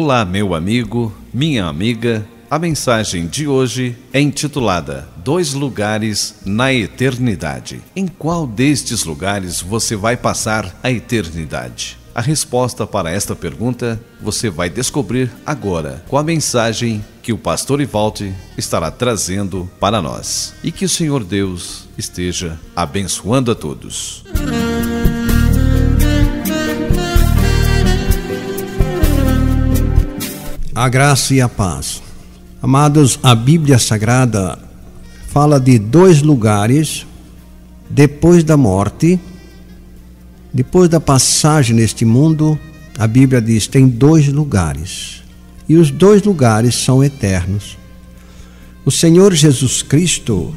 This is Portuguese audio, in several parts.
Olá, meu amigo, minha amiga. A mensagem de hoje é intitulada 2 lugares na eternidade. Em qual destes lugares você vai passar a eternidade? A resposta para esta pergunta você vai descobrir agora com a mensagem que o pastor Ivaldi estará trazendo para nós. E que o Senhor Deus esteja abençoando a todos. A graça e a paz. Amados, a Bíblia Sagrada fala de 2 lugares depois da morte. Depois da passagem neste mundo, a Bíblia diz que tem 2 lugares. E os 2 lugares são eternos. O Senhor Jesus Cristo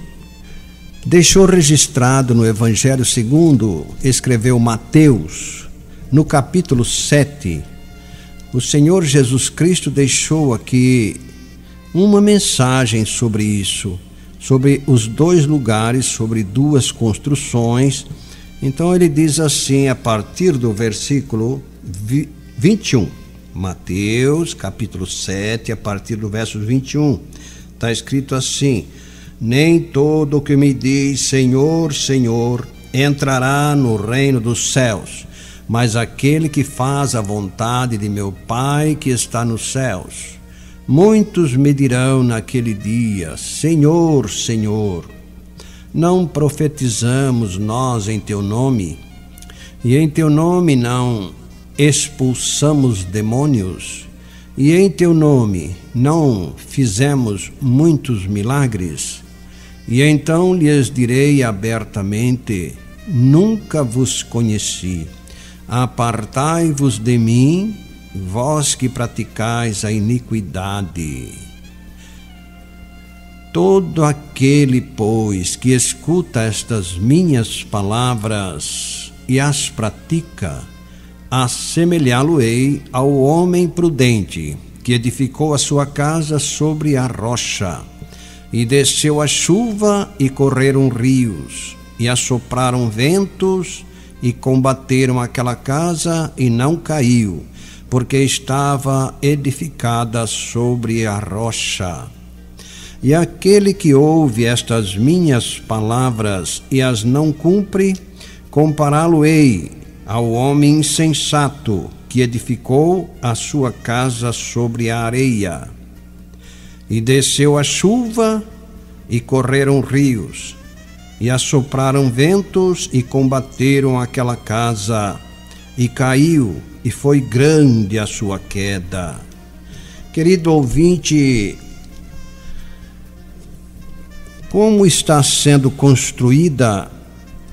deixou registrado no Evangelho segundo escreveu Mateus, no capítulo 7. O Senhor Jesus Cristo deixou aqui uma mensagem sobre isso, sobre os 2 lugares, sobre 2 construções. Então ele diz assim, a partir do versículo 21, Mateus capítulo 7, a partir do verso 21, está escrito assim: nem todo o que me diz Senhor, Senhor, entrará no reino dos céus, mas aquele que faz a vontade de meu Pai que está nos céus. Muitos me dirão naquele dia: Senhor, Senhor, não profetizamos nós em teu nome, e em teu nome não expulsamos demônios, e em teu nome não fizemos muitos milagres? E então lhes direi abertamente: nunca vos conheci. Apartai-vos de mim, vós que praticais a iniquidade. Todo aquele, pois, que escuta estas minhas palavras e as pratica, assemelhá-lo-ei ao homem prudente, que edificou a sua casa sobre a rocha. E desceu a chuva, e correram rios, e assopraram ventos, e combateram aquela casa, e não caiu, porque estava edificada sobre a rocha. E aquele que ouve estas minhas palavras e as não cumpre, compará-lo-ei ao homem insensato, que edificou a sua casa sobre a areia. E desceu a chuva, e correram rios, e assopraram ventos, e combateram aquela casa, e caiu, e foi grande a sua queda. Querido ouvinte, como está sendo construída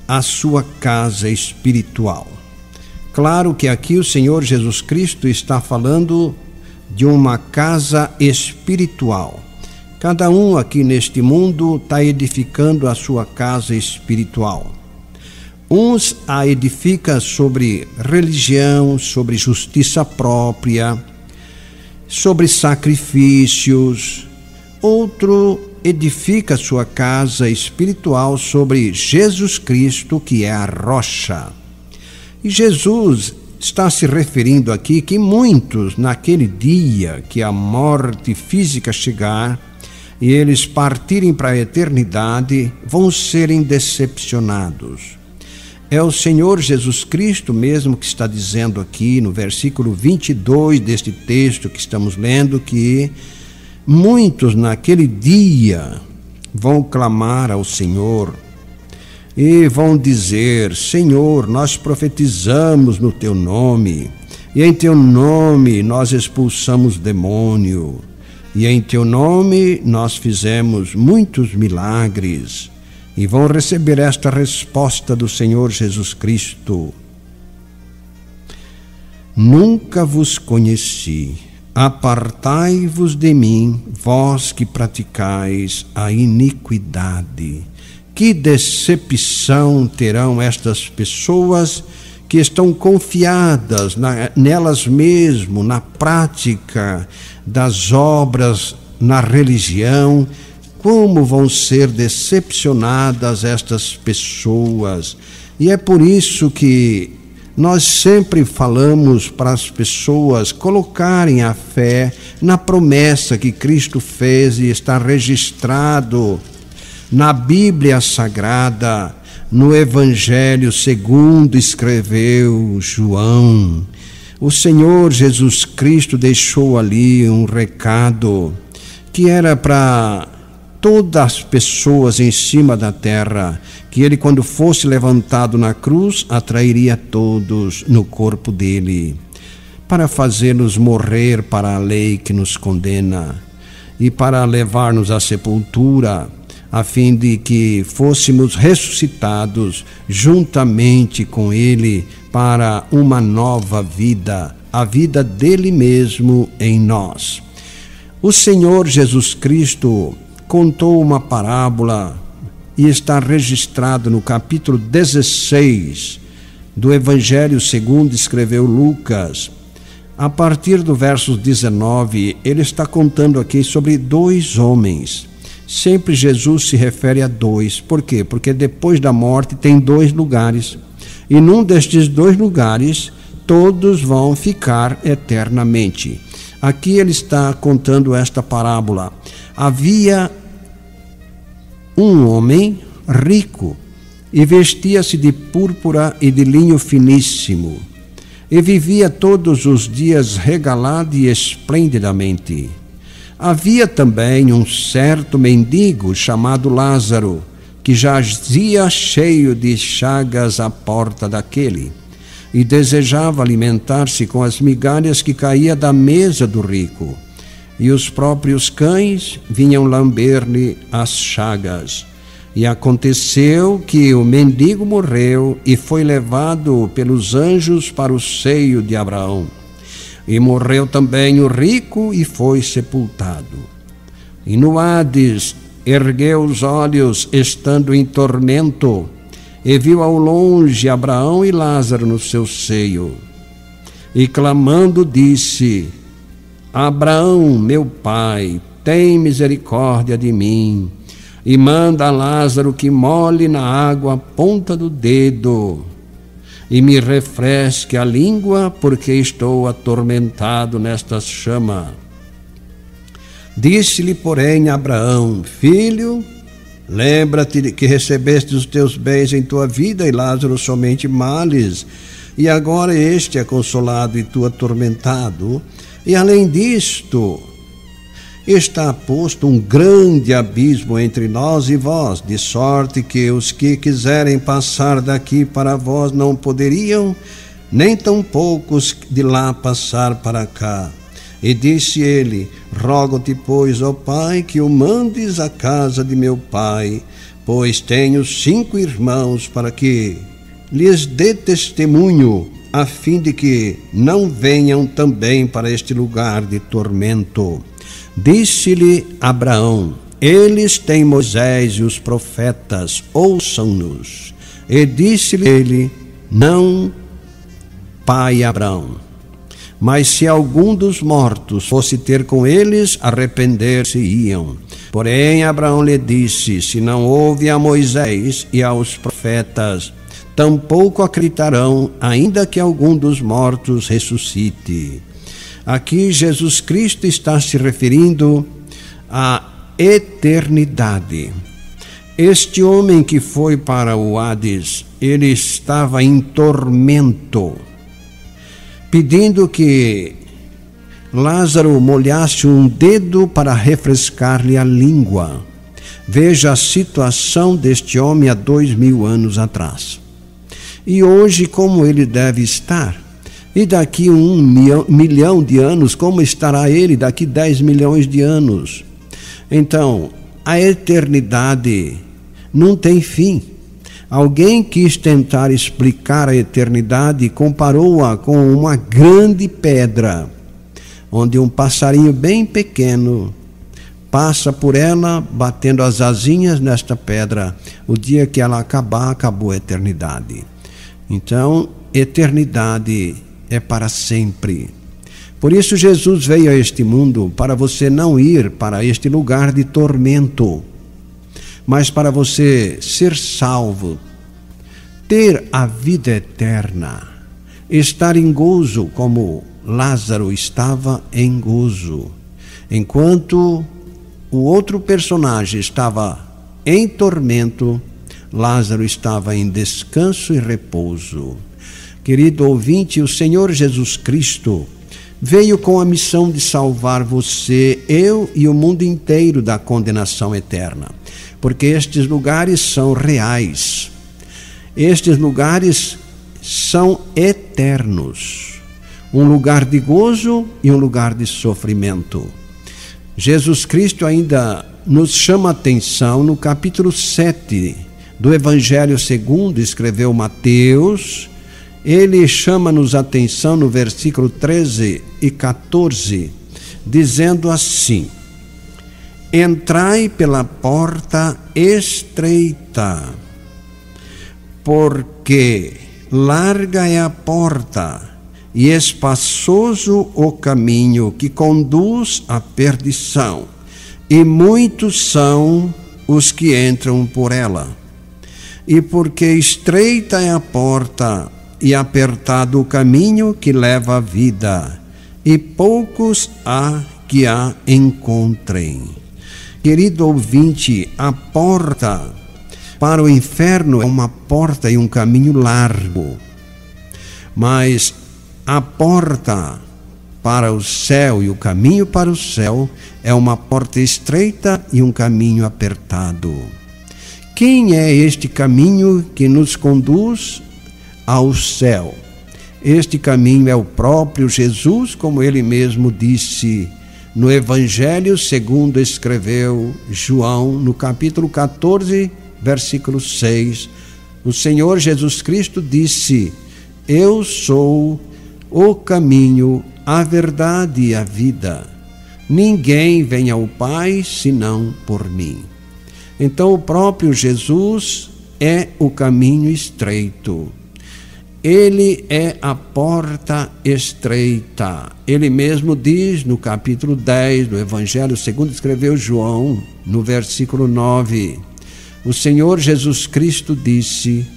a sua casa espiritual? Claro que aqui o Senhor Jesus Cristo está falando de uma casa espiritual. Cada um aqui neste mundo está edificando a sua casa espiritual. Uns a edificam sobre religião, sobre justiça própria, sobre sacrifícios. Outro edifica sua casa espiritual sobre Jesus Cristo, que é a rocha. E Jesus está se referindo aqui que muitos, naquele dia que a morte física chegar e eles partirem para a eternidade, vão serem decepcionados. É o Senhor Jesus Cristo mesmo que está dizendo aqui no versículo 22 deste texto que estamos lendo, que muitos naquele dia vão clamar ao Senhor e vão dizer: Senhor, nós profetizamos no teu nome, e em teu nome nós expulsamos demônio, e em teu nome nós fizemos muitos milagres. E vão receber esta resposta do Senhor Jesus Cristo: nunca vos conheci. Apartai-vos de mim, vós que praticais a iniquidade. Que decepção terão estas pessoas que estão confiadas nelas mesmo, na prática das obras, na religião. Como vão ser decepcionadas estas pessoas? E é por isso que Nós sempre falamos para as pessoas colocarem a fé na promessa que Cristo fez e está registrado na Bíblia Sagrada, no Evangelho segundo escreveu João. O Senhor Jesus Cristo deixou ali um recado que era para todas as pessoas em cima da terra, que ele, quando fosse levantado na cruz, atrairia todos no corpo dele, para fazer-nos morrer para a lei que nos condena e para levar-nos à sepultura, a fim de que fôssemos ressuscitados juntamente com ele para uma nova vida, a vida dele mesmo em nós. O Senhor Jesus Cristo contou uma parábola e está registrado no capítulo 16 do Evangelho segundo escreveu Lucas. A partir do verso 19, ele está contando aqui sobre dois homens. Sempre Jesus se refere a dois. Por quê? Porque depois da morte tem dois lugares. E num destes dois lugares, todos vão ficar eternamente. Aqui ele está contando esta parábola. Havia um homem rico e vestia-se de púrpura e de linho finíssimo e vivia todos os dias regalado e esplendidamente. Havia também um certo mendigo chamado Lázaro, que jazia cheio de chagas à porta daquele e desejava alimentar-se com as migalhas que caía da mesa do rico. E os próprios cães vinham lamber-lhe as chagas. E aconteceu que o mendigo morreu e foi levado pelos anjos para o seio de Abraão. E morreu também o rico e foi sepultado. E no Hades ergueu os olhos, estando em tormento, e viu ao longe Abraão e Lázaro no seu seio. E clamando disse: Abraão, meu pai, tem misericórdia de mim, e manda a Lázaro que molhe na água a ponta do dedo, e me refresque a língua, porque estou atormentado nesta chama. Disse-lhe, porém, Abraão: Filho, lembra-te de que recebeste os teus bens em tua vida, e Lázaro somente males, e agora este é consolado e tu atormentado. E além disto, está posto um grande abismo entre nós e vós, de sorte que os que quiserem passar daqui para vós não poderiam, nem tampouco os de lá passar para cá. E disse ele: Rogo-te, pois, ó Pai, que o mandes à casa de meu pai, pois tenho 5 irmãos, para que lhes dê testemunho, a fim de que não venham também para este lugar de tormento. Disse-lhe Abraão: Eles têm Moisés e os profetas, ouçam-nos. E disse-lhe ele: Não, pai Abraão, mas se algum dos mortos fosse ter com eles, arrepender-se-iam. Porém Abraão lhe disse: Se não houve a Moisés e aos profetas, tampouco acreditarão, ainda que algum dos mortos ressuscite. Aqui Jesus Cristo está se referindo à eternidade. Este homem que foi para o Hades, ele estava em tormento, pedindo que Lázaro molhasse um dedo para refrescar-lhe a língua. Veja a situação deste homem há 2000 anos atrás. E hoje, como ele deve estar? E daqui 1 milhão de anos, como estará ele daqui 10 milhões de anos? Então, a eternidade não tem fim. Alguém quis tentar explicar a eternidade e comparou-a com uma grande pedra, onde um passarinho bem pequeno passa por ela, batendo as asinhas nesta pedra. O dia que ela acabar, acabou a eternidade. Então, eternidade é para sempre. Por isso Jesus veio a este mundo, para você não ir para este lugar de tormento, mas para você ser salvo, ter a vida eterna, estar em gozo, como Lázaro estava em gozo, enquanto o outro personagem estava em tormento, Lázaro estava em descanso e repouso. Querido ouvinte, o Senhor Jesus Cristo veio com a missão de salvar você, eu e o mundo inteiro da condenação eterna, porque estes lugares são reais, estes lugares são eternos, um lugar de gozo e um lugar de sofrimento. Jesus Cristo ainda nos chama a atenção no capítulo 7 do Evangelho segundo escreveu Mateus. Ele chama-nos a atenção no versículo 13 e 14, dizendo assim: entrai pela porta estreita, porque larga é a porta e espaçoso o caminho que conduz à perdição, e muitos são os que entram por ela. E porque estreita é a porta e apertado o caminho que leva à vida, e poucos há que a encontrem. Querido ouvinte, a porta para o inferno é uma porta e um caminho largo, mas a porta para o céu e o caminho para o céu é uma porta estreita e um caminho apertado. Quem é este caminho que nos conduz ao céu? Este caminho é o próprio Jesus, como ele mesmo disse no Evangelho segundo escreveu João, no capítulo 14, versículo 6. O Senhor Jesus Cristo disse: eu sou o caminho, a verdade e a vida. Ninguém vem ao Pai senão por mim. Então o próprio Jesus é o caminho estreito. Ele é a porta estreita. Ele mesmo diz no capítulo 10 do Evangelho segundo escreveu João, no versículo 9. O Senhor Jesus Cristo disse: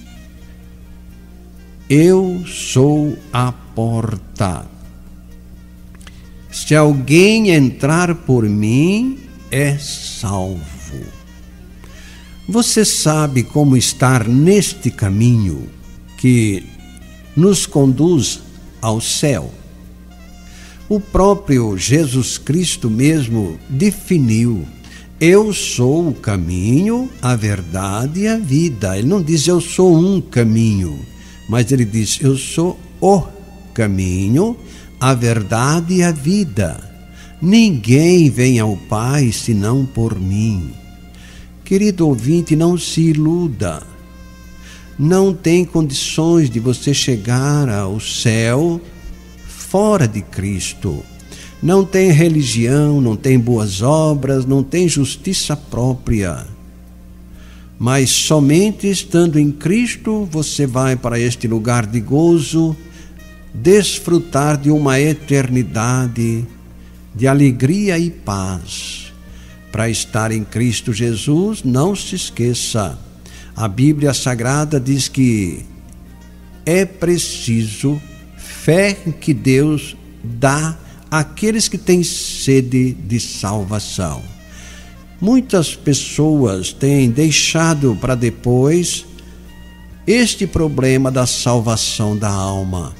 eu sou a porta. Se alguém entrar por mim, é salvo. Você sabe como estar neste caminho que nos conduz ao céu? O próprio Jesus Cristo mesmo definiu: eu sou o caminho, a verdade e a vida. Ele não diz eu sou um caminho, mas ele diz eu sou o caminho, a verdade e a vida. Ninguém vem ao Pai senão por mim. Querido ouvinte, não se iluda. Não tem condições de você chegar ao céu fora de Cristo. Não tem religião, não tem boas obras, não tem justiça própria. Mas somente estando em Cristo você vai para este lugar de gozo, desfrutar de uma eternidade de alegria e paz. Para estar em Cristo Jesus, não se esqueça, a Bíblia Sagrada diz que é preciso fé que Deus dá àqueles que têm sede de salvação. Muitas pessoas têm deixado para depois este problema da salvação da alma.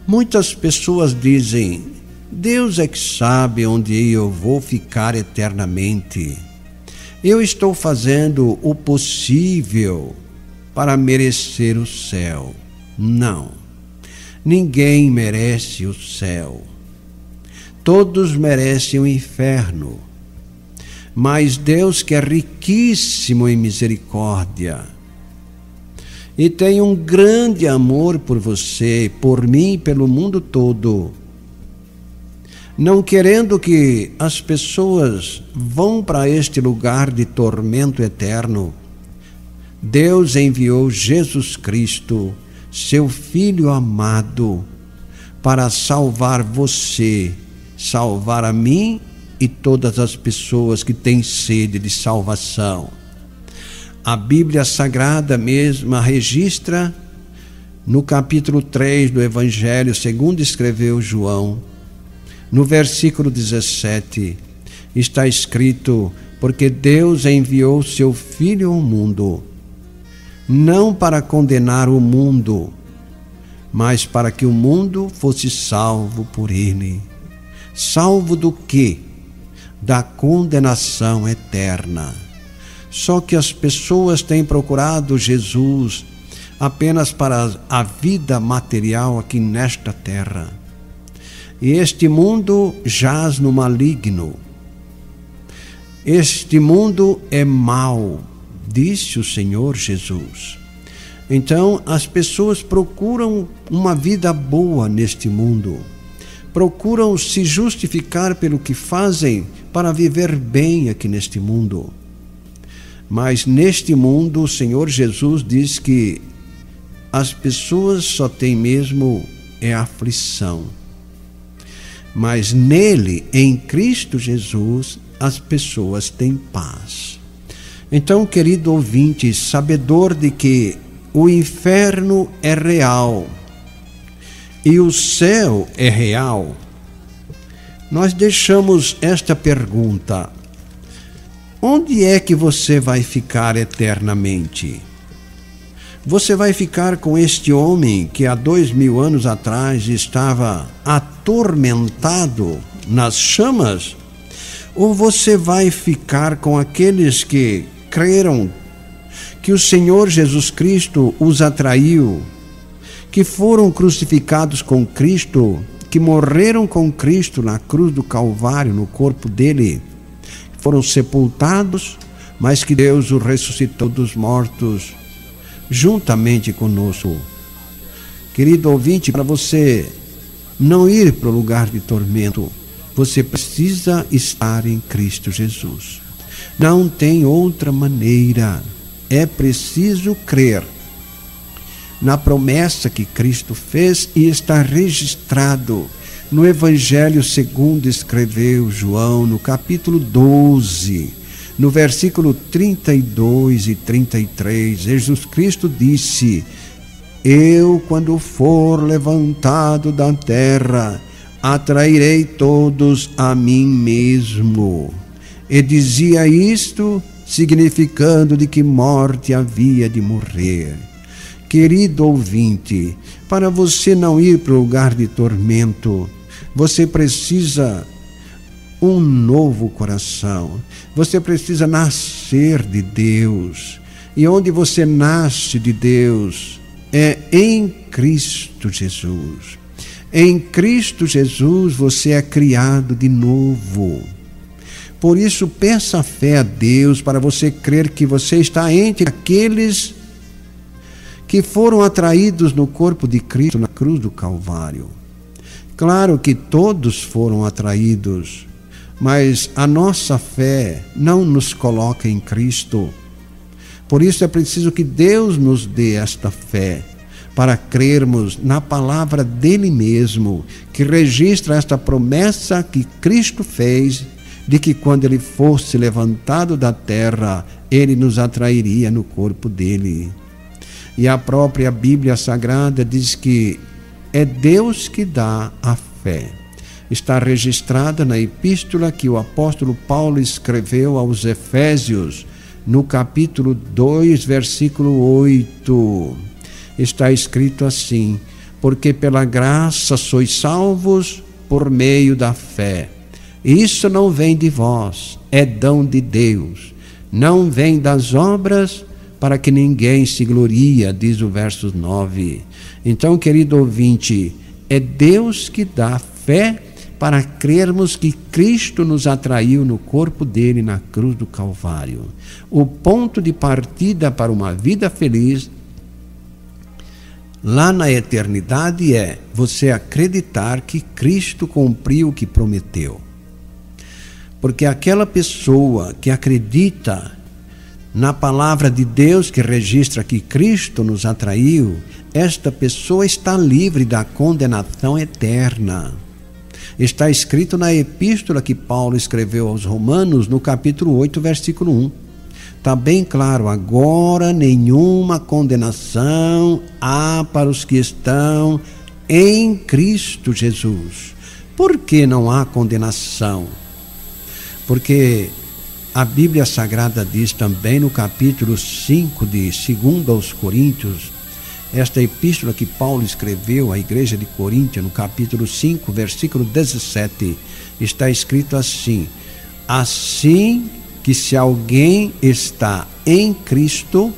Muitas pessoas dizem: Deus é que sabe onde eu vou ficar eternamente. Eu estou fazendo o possível para merecer o céu. Não, ninguém merece o céu. Todos merecem o inferno. Mas Deus, que é riquíssimo em misericórdia e tem um grande amor por você, por mim e pelo mundo todo, não querendo que as pessoas vão para este lugar de tormento eterno, Deus enviou Jesus Cristo, seu Filho amado, para salvar você, salvar a mim e todas as pessoas que têm sede de salvação. A Bíblia Sagrada mesma registra no capítulo 3 do Evangelho segundo escreveu João, no versículo 17, está escrito: porque Deus enviou seu Filho ao mundo, não para condenar o mundo, mas para que o mundo fosse salvo por ele. Salvo do quê? Da condenação eterna. Só que as pessoas têm procurado Jesus apenas para a vida material aqui nesta terra. E este mundo jaz no maligno. Este mundo é mau, disse o Senhor Jesus. Então as pessoas procuram uma vida boa neste mundo. Procuram se justificar pelo que fazem para viver bem aqui neste mundo. Mas neste mundo o Senhor Jesus diz que as pessoas só têm mesmo aflição. Mas nele, em Cristo Jesus, as pessoas têm paz. Então, querido ouvinte, sabedor de que o inferno é real e o céu é real, nós deixamos esta pergunta: onde é que você vai ficar eternamente? Você vai ficar com este homem que há 2000 anos atrás estava atormentado nas chamas? Ou você vai ficar com aqueles que creram que o Senhor Jesus Cristo os atraiu, que foram crucificados com Cristo, que morreram com Cristo na cruz do Calvário, no corpo dele, foram sepultados, mas que Deus o ressuscitou dos mortos juntamente conosco? Querido ouvinte, para você não ir para o lugar de tormento, você precisa estar em Cristo Jesus. Não tem outra maneira. É preciso crer na promessa que Cristo fez e está registrado no Evangelho segundo escreveu João, no capítulo 12, no versículo 32 e 33, Jesus Cristo disse: eu, quando for levantado da terra, atrairei todos a mim mesmo. E dizia isto, significando de que morte havia de morrer. Querido ouvinte, para você não ir para o lugar de tormento, você precisa um novo coração. Você precisa nascer de Deus. E onde você nasce de Deus é em Cristo Jesus. Em Cristo Jesus você é criado de novo. Por isso, peça fé a Deus para você crer que você está entre aqueles que foram atraídos no corpo de Cristo na cruz do Calvário. Claro que todos foram atraídos, mas a nossa fé não nos coloca em Cristo. Por isso é preciso que Deus nos dê esta fé, para crermos na palavra dele mesmo, que registra esta promessa que Cristo fez, de que quando ele fosse levantado da terra, ele nos atrairia no corpo dele. E a própria Bíblia Sagrada diz que é Deus que dá a fé. Está registrada na epístola que o apóstolo Paulo escreveu aos Efésios, no capítulo 2, versículo 8. Está escrito assim: porque pela graça sois salvos por meio da fé. Isso não vem de vós, é dom de Deus. Não vem das obras, para que ninguém se gloria, diz o verso 9. Então, querido ouvinte, é Deus que dá fé para crermos que Cristo nos atraiu no corpo dele na cruz do Calvário. O ponto de partida para uma vida feliz lá na eternidade é você acreditar que Cristo cumpriu o que prometeu. Porque aquela pessoa que acredita na palavra de Deus que registra que Cristo nos atraiu, esta pessoa está livre da condenação eterna. Está escrito na epístola que Paulo escreveu aos Romanos, no capítulo 8, versículo 1. Está bem claro, agora nenhuma condenação há para os que estão em Cristo Jesus. Por que não há condenação? Porque a Bíblia Sagrada diz também no capítulo 5 de 2 aos Coríntios, esta epístola que Paulo escreveu à igreja de Coríntia, no capítulo 5, versículo 17, está escrito assim: assim que se alguém está em Cristo,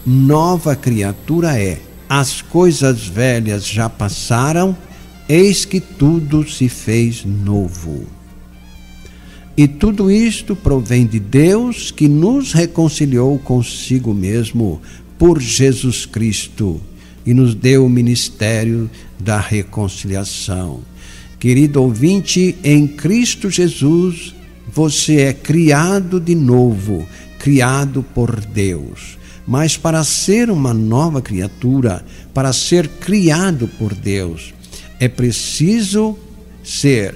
nova criatura é. As coisas velhas já passaram, eis que tudo se fez novo. E tudo isto provém de Deus, que nos reconciliou consigo mesmo por Jesus Cristo e nos deu o ministério da reconciliação. Querido ouvinte, em Cristo Jesus você é criado de novo, criado por Deus. Mas para ser uma nova criatura, para ser criado por Deus, é preciso ser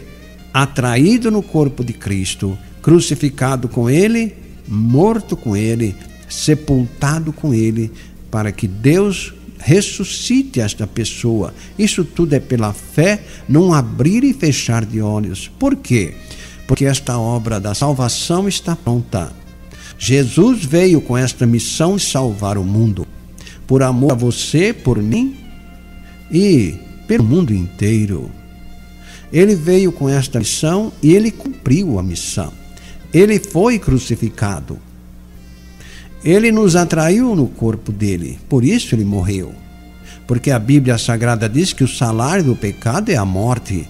atraído no corpo de Cristo, crucificado com Ele, morto com Ele, sepultado com Ele, para que Deus ressuscite esta pessoa. Isso tudo é pela fé, num abrir e fechar de olhos. Por quê? Porque esta obra da salvação está pronta. Jesus veio com esta missão de salvar o mundo, por amor a você, por mim e pelo mundo inteiro. Ele veio com esta missão e ele cumpriu a missão. Ele foi crucificado. Ele nos atraiu no corpo dele, por isso ele morreu. Porque a Bíblia Sagrada diz que o salário do pecado é a morte,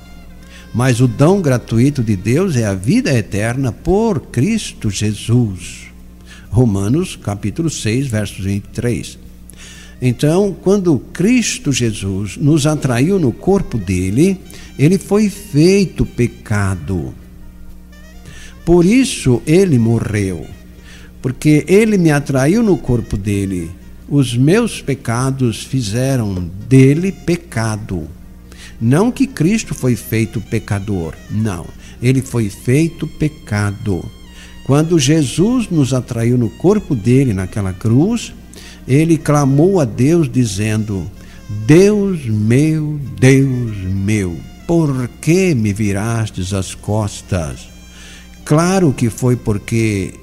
mas o dom gratuito de Deus é a vida eterna por Cristo Jesus. Romanos capítulo 6, versos 23. Então, quando Cristo Jesus nos atraiu no corpo dele, ele foi feito pecado. Por isso ele morreu. Porque ele me atraiu no corpo dele. Os meus pecados fizeram dele pecado. Não que Cristo foi feito pecador, não. Ele foi feito pecado. Quando Jesus nos atraiu no corpo dele naquela cruz, ele clamou a Deus dizendo: Deus meu, por que me virastes as costas? Claro que foi porque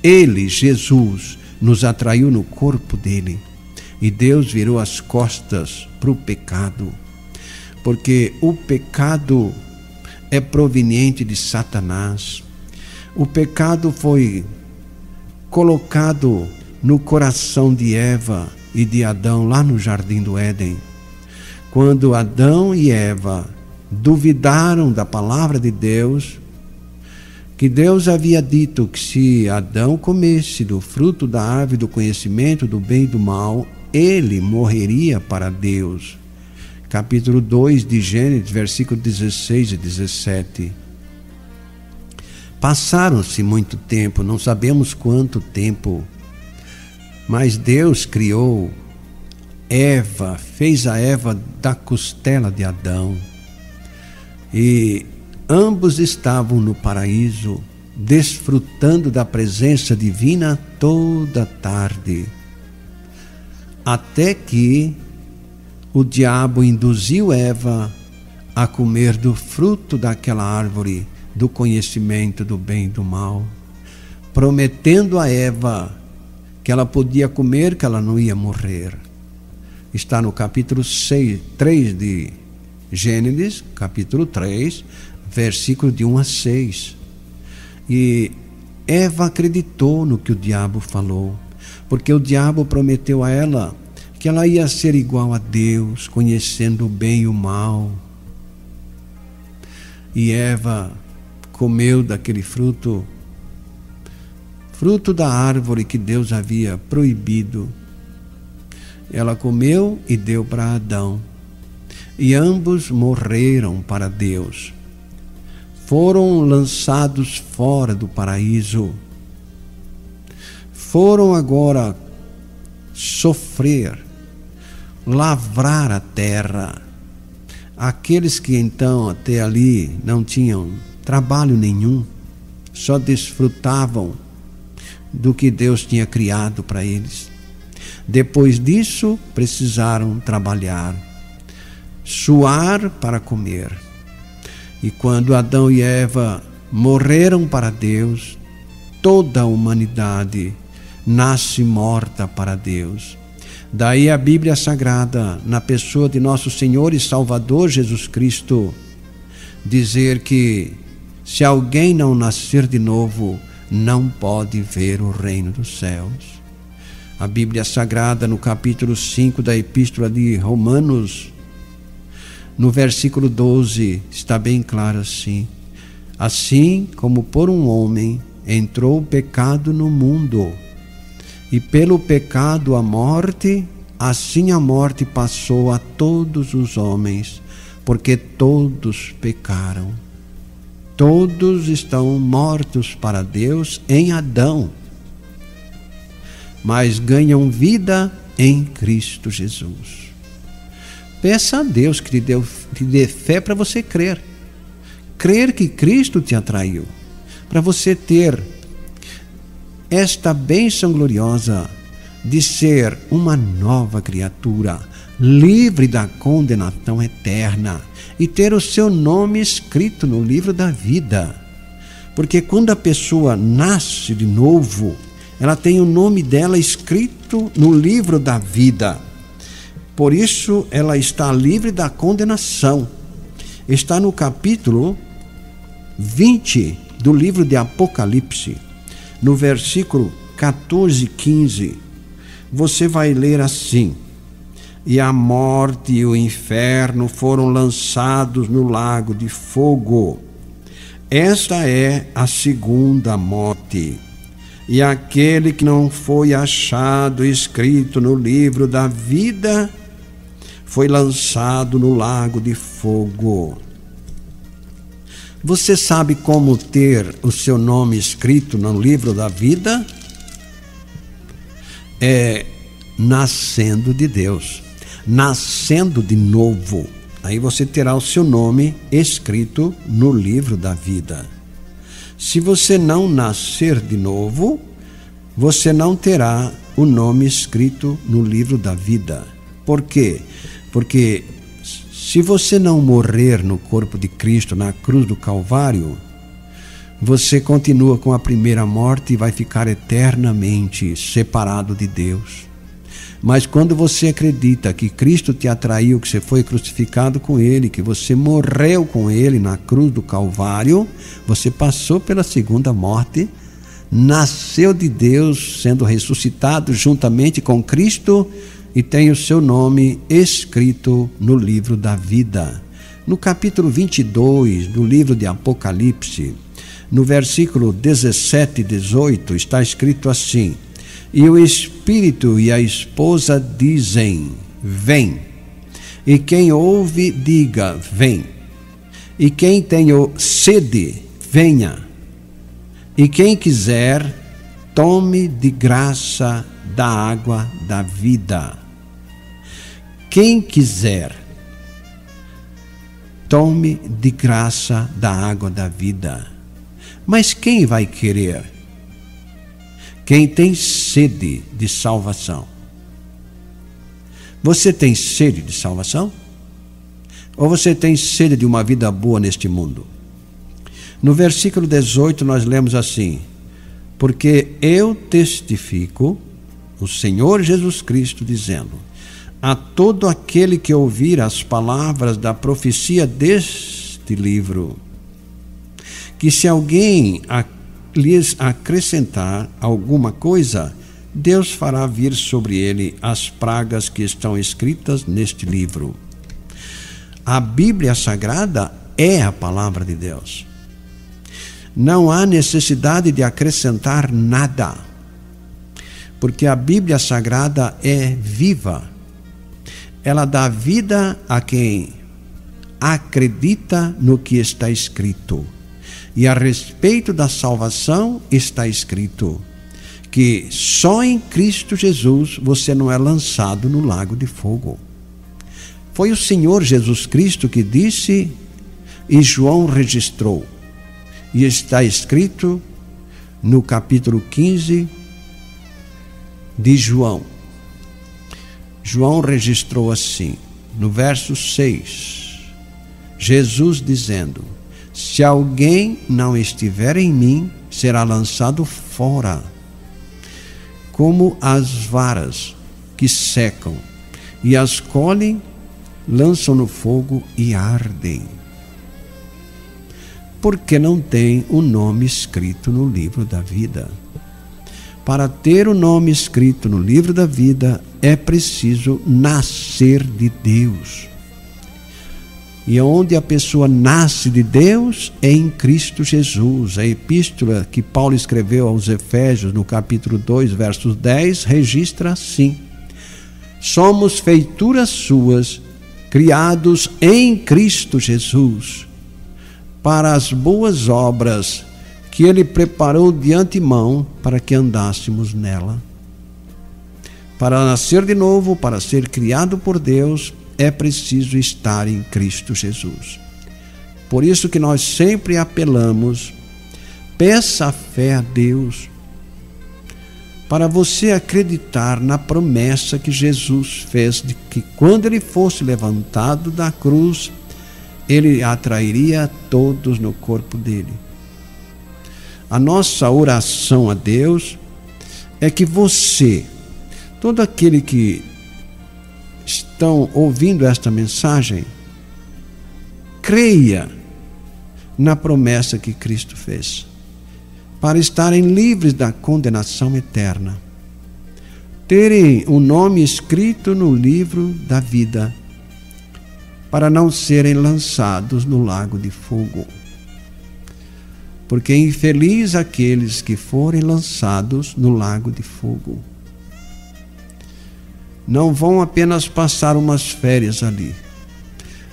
ele, Jesus, nos atraiu no corpo dele. E Deus virou as costas para o pecado. Porque o pecado é proveniente de Satanás. O pecado foi colocado no coração de Eva e de Adão lá no Jardim do Éden. Quando Adão e Eva duvidaram da palavra de Deus, que Deus havia dito que se Adão comesse do fruto da árvore do conhecimento do bem e do mal, ele morreria para Deus. Capítulo 2 de Gênesis, versículos 16 e 17. Passaram-se muito tempo, não sabemos quanto tempo, mas Deus criou Eva, fez a Eva da costela de Adão. E ambos estavam no paraíso, desfrutando da presença divina toda tarde. Até que o diabo induziu Eva a comer do fruto daquela árvore do conhecimento do bem e do mal, prometendo a Eva que ela podia comer, que ela não ia morrer. Está no capítulo 3 de Gênesis, capítulo 3, versículo de 1 a 6. E Eva acreditou no que o diabo falou, porque o diabo prometeu a ela que ela ia ser igual a Deus, conhecendo o bem e o mal. E Eva comeu daquele fruto da árvore que Deus havia proibido. Ela comeu e deu para Adão. E ambos morreram para Deus. Foram lançados fora do paraíso. Foram agora sofrer, lavrar a terra. Aqueles que então até ali não tinham trabalho nenhum, só desfrutavam do que Deus tinha criado para eles. Depois disso, precisaram trabalhar, suar para comer. E quando Adão e Eva morreram para Deus, toda a humanidade nasce morta para Deus. Daí a Bíblia Sagrada, na pessoa de nosso Senhor e Salvador Jesus Cristo, dizer que se alguém não nascer de novo, não pode ver o reino dos céus. A Bíblia Sagrada, no capítulo 5 da Epístola de Romanos, no versículo 12, está bem claro assim: assim como por um homem entrou o pecado no mundo, e pelo pecado a morte, assim a morte passou a todos os homens, porque todos pecaram. Todos estão mortos para Deus em Adão, mas ganham vida em Cristo Jesus. Peça a Deus que te dê fé para você crer. Crer que Cristo te atraiu, para você ter esta bênção gloriosa de ser uma nova criatura, livre da condenação eterna, e ter o seu nome escrito no livro da vida. Porque quando a pessoa nasce de novo, ela tem o nome dela escrito no livro da vida. Por isso ela está livre da condenação. Está no capítulo 20 do livro de Apocalipse, no versículo 14 e 15, você vai ler assim: e a morte e o inferno foram lançados no lago de fogo. Esta é a segunda morte. E aquele que não foi achado escrito no livro da vida foi lançado no lago de fogo. Você sabe como ter o seu nome escrito no livro da vida? É nascendo de Deus, nascendo de novo. Aí você terá o seu nome escrito no livro da vida. Se você não nascer de novo, você não terá o nome escrito no livro da vida. Por quê? Porque se você não morrer no corpo de Cristo, na cruz do Calvário, você continua com a primeira morte e vai ficar eternamente separado de Deus. Mas quando você acredita que Cristo te atraiu, que você foi crucificado com Ele, que você morreu com Ele na cruz do Calvário, você passou pela segunda morte, nasceu de Deus, sendo ressuscitado juntamente com Cristo, e tem o seu nome escrito no livro da vida. No capítulo 22 do livro de Apocalipse, no versículo 17 e 18, está escrito assim: e o Espírito e a esposa dizem, vem. E quem ouve, diga, vem. E quem tem sede, venha. E quem quiser, tome de graça da água da vida. Quem quiser, tome de graça da água da vida. Mas quem vai querer? Quem tem sede de salvação. Você tem sede de salvação? Ou você tem sede de uma vida boa neste mundo? No versículo 18 nós lemos assim: porque eu testifico, o Senhor Jesus Cristo dizendo, a todo aquele que ouvir as palavras da profecia deste livro, que se alguém lhes acrescentar alguma coisa, Deus fará vir sobre ele as pragas que estão escritas neste livro. A Bíblia Sagrada é a palavra de Deus. Não há necessidade de acrescentar nada, porque a Bíblia Sagrada é viva. Ela dá vida a quem acredita no que está escrito. E a respeito da salvação está escrito que só em Cristo Jesus você não é lançado no lago de fogo. Foi o Senhor Jesus Cristo que disse, e João registrou. E está escrito no capítulo 15 de João. João registrou assim, no verso 6, Jesus dizendo: se alguém não estiver em mim, será lançado fora, como as varas que secam, e as colhem, lançam no fogo e ardem. Porque não tem o nome escrito no livro da vida. Para ter o nome escrito no livro da vida, é preciso nascer de Deus. E onde a pessoa nasce de Deus é em Cristo Jesus. A epístola que Paulo escreveu aos Efésios, no capítulo 2, versos 10, registra assim: somos feituras suas, criados em Cristo Jesus, para as boas obras que Ele preparou de antemão para que andássemos nela. Para nascer de novo, para ser criado por Deus, é preciso estar em Cristo Jesus. Por isso que nós sempre apelamos, peça a fé a Deus, para você acreditar na promessa que Jesus fez de que quando Ele fosse levantado da cruz, Ele atrairia todos no corpo dele. A nossa oração a Deus é que você, todo aquele que estão ouvindo esta mensagem, creia na promessa que Cristo fez, para estarem livres da condenação eterna, terem o nome escrito no livro da vida, para não serem lançados no lago de fogo. Porque infeliz aqueles que forem lançados no lago de fogo. Não vão apenas passar umas férias ali,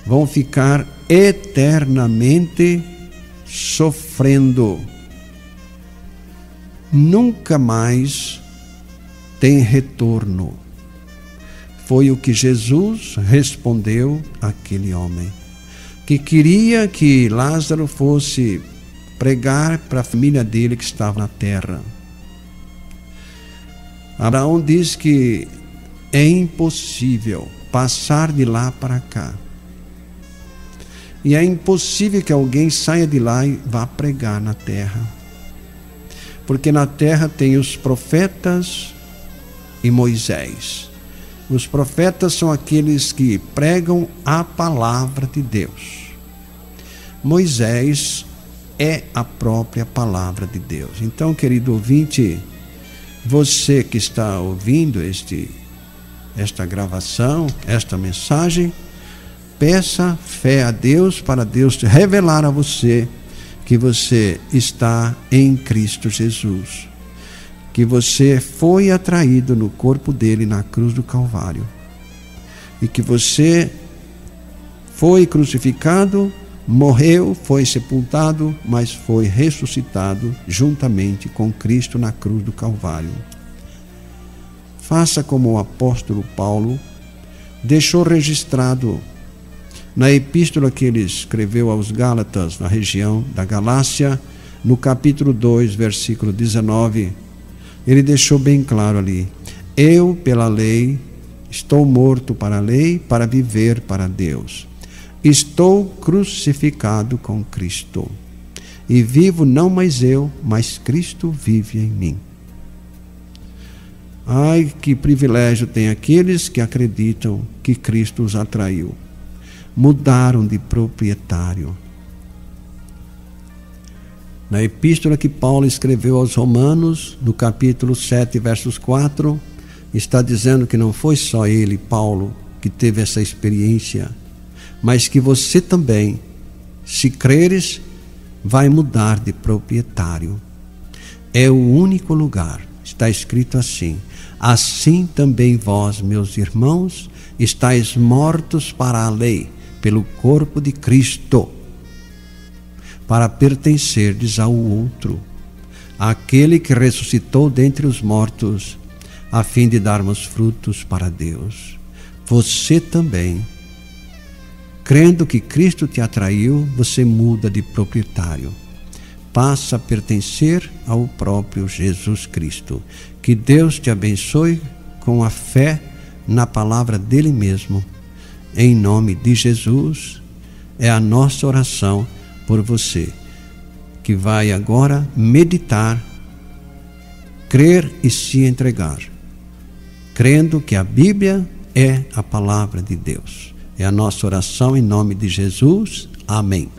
vão ficar eternamente sofrendo. Nunca mais tem retorno. Foi o que Jesus respondeu àquele homem, que queria que Lázaro fosse pregar para a família dele que estava na terra. Abraão diz que é impossível passar de lá para cá. E é impossível que alguém saia de lá e vá pregar na terra. Porque na terra tem os profetas e Moisés. Os profetas são aqueles que pregam a palavra de Deus. Moisés é a própria palavra de Deus. Então, querido ouvinte, você que está ouvindo esta gravação, esta mensagem, peça fé a Deus para Deus te revelar a você que você está em Cristo Jesus, que você foi atraído no corpo dele na cruz do Calvário e que você foi crucificado, morreu, foi sepultado, mas foi ressuscitado juntamente com Cristo na cruz do Calvário. Faça como o apóstolo Paulo deixou registrado na epístola que ele escreveu aos Gálatas, na região da Galácia, no capítulo 2, versículo 19, ele deixou bem claro ali: eu, pela lei, estou morto para a lei, para viver para Deus. Estou crucificado com Cristo. E vivo não mais eu, mas Cristo vive em mim. Ai, que privilégio tem aqueles que acreditam que Cristo os atraiu. Mudaram de proprietário. Na epístola que Paulo escreveu aos Romanos, no capítulo 7, versos 4, está dizendo que não foi só ele, Paulo, que teve essa experiência, mas que você também, se creres, vai mudar de proprietário. É o único lugar. Está escrito assim: assim também vós, meus irmãos, estáis mortos para a lei, pelo corpo de Cristo, para pertencerdes ao outro, aquele que ressuscitou dentre os mortos, a fim de darmos frutos para Deus. Você também, crendo que Cristo te atraiu, você muda de proprietário, passa a pertencer ao próprio Jesus Cristo. Que Deus te abençoe com a fé na palavra dele mesmo. Em nome de Jesus, é a nossa oração por você, que vai agora meditar, crer e se entregar, crendo que a Bíblia é a palavra de Deus. É a nossa oração em nome de Jesus. Amém.